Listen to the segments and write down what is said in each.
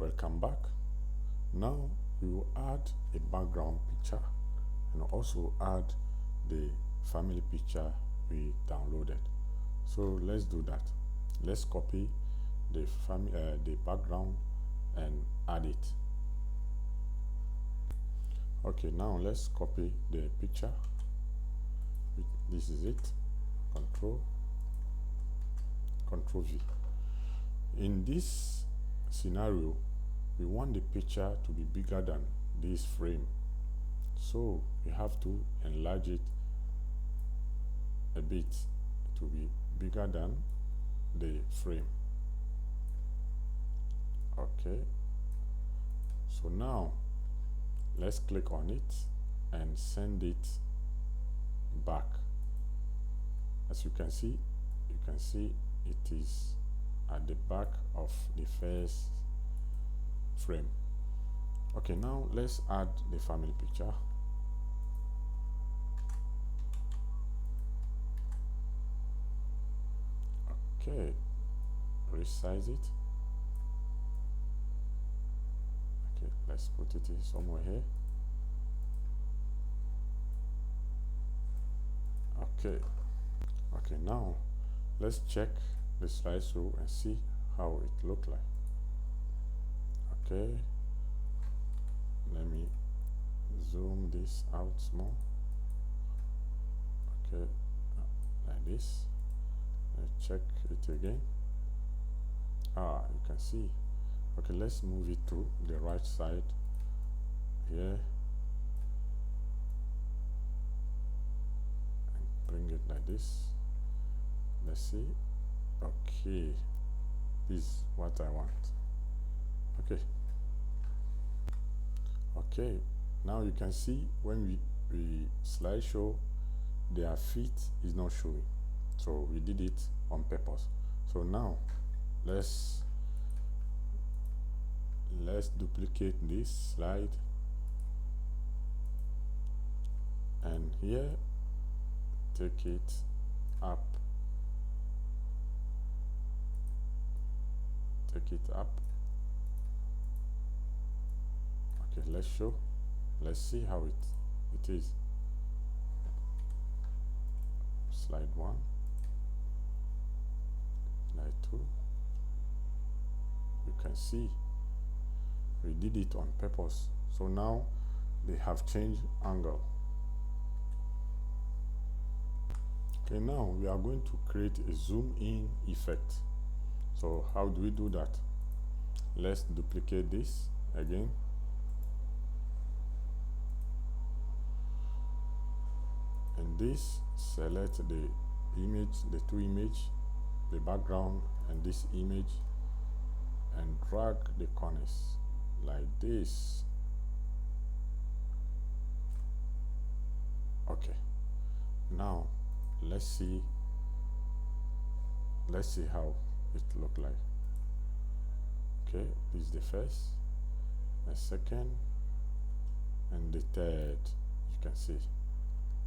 Welcome back. Now we will add a background picture and also add the family picture we downloaded. So let's do that. Let's copy the background and add it. Okay, now let's copy the picture. This is it. Control V. In this scenario, we want the picture to be bigger than this frame, so we have to enlarge it a bit to be bigger than the frame. Okay, so now let's click on it and send it back. As you can see it is at the back of the first frame. Okay, now let's add the family picture. Okay, resize it. Okay, let's put it somewhere here. Okay, now let's check the slideshow and see how it looked like. Okay, let me zoom this out small. Okay, like this. Let's check it again. You can see. Okay, let's move it to the right side here and bring it like this. Let's see. Okay, this is what I want. Okay, now you can see when we slideshow, their feet is not showing, so we did it on purpose. So now let's duplicate this slide, and here take it up, okay, let's see how it is. Slide 1, slide 2. You can see we did it on purpose, so now they have changed angle. Okay, now we are going to create a zoom in effect. So how do we do that? Let's duplicate this again. And this, select the image, the two images, the background and this image, and drag the corners like this. Okay, now let's see how it look like. Okay, this is the first, the second, and the third. You can see.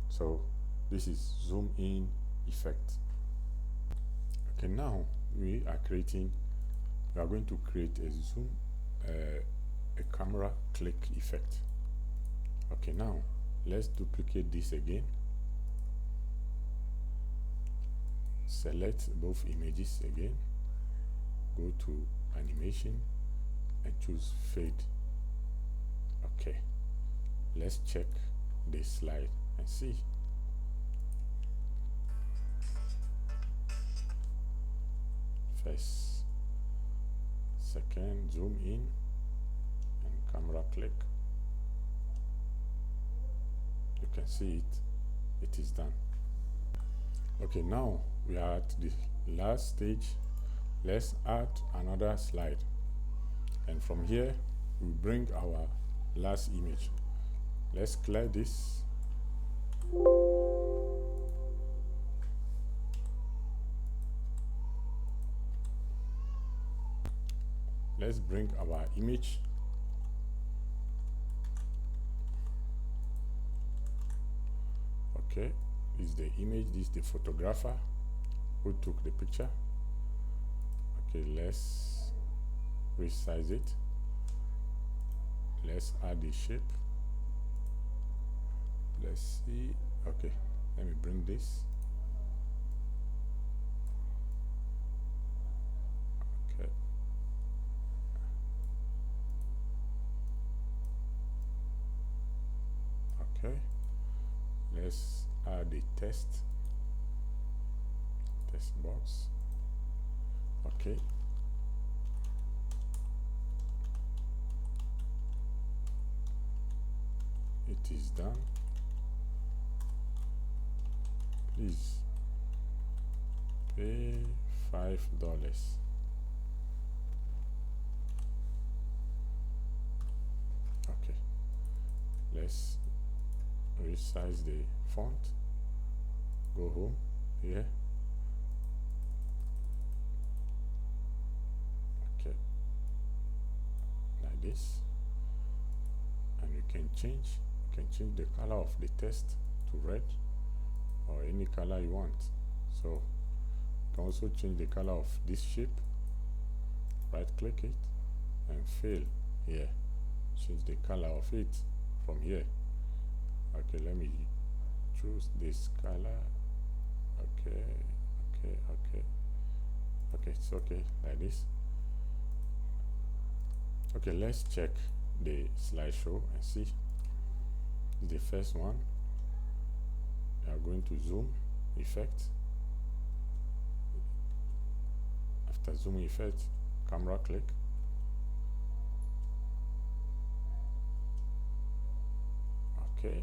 So this is zoom in effect. Okay, now we are going to create a zoom a camera click effect. Okay, now let's duplicate this again. Select both images again, go to animation and choose fade. Okay, let's check this slide and see. First, second, zoom in and camera click. You can see it is done. Okay, now we are at the last stage. Let's add another slide, and from here we bring our last image. Let's clear this. Let's bring our image. Okay, this is the image, this is the photographer who took the picture. Okay, let's resize it. let's add the shape. Let's see. Okay, let me bring this. Okay. Okay, let's add the text box. Okay, it is done. Please pay $5. Okay, let's resize the font. Go home here. Okay, like this. And you can change the color of the text to red or any color you want. So you can also change the color of this shape. Right click it and fill here. Change the color of it from here. Okay, let me choose this color. Okay, it's okay like this. Okay, let's check the slideshow and see. The first one, we are going to zoom effect. After zoom effect, camera click. Okay,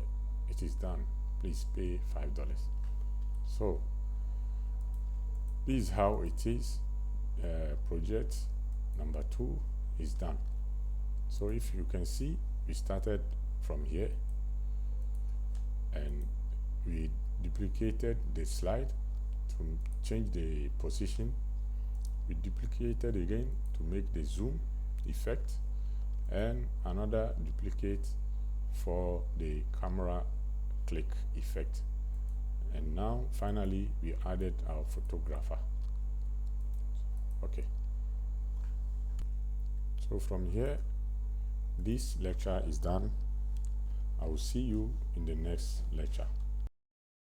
it is done. Please pay $5. So this is how it is. Project number 2 is done. So if you can see, we started from here and we duplicated the slide to change the position. We duplicated again to make the zoom effect, and another duplicate for the camera click effect. And now finally we added our photographer. Okay, so from here this lecture is done. I will see you in the next lecture.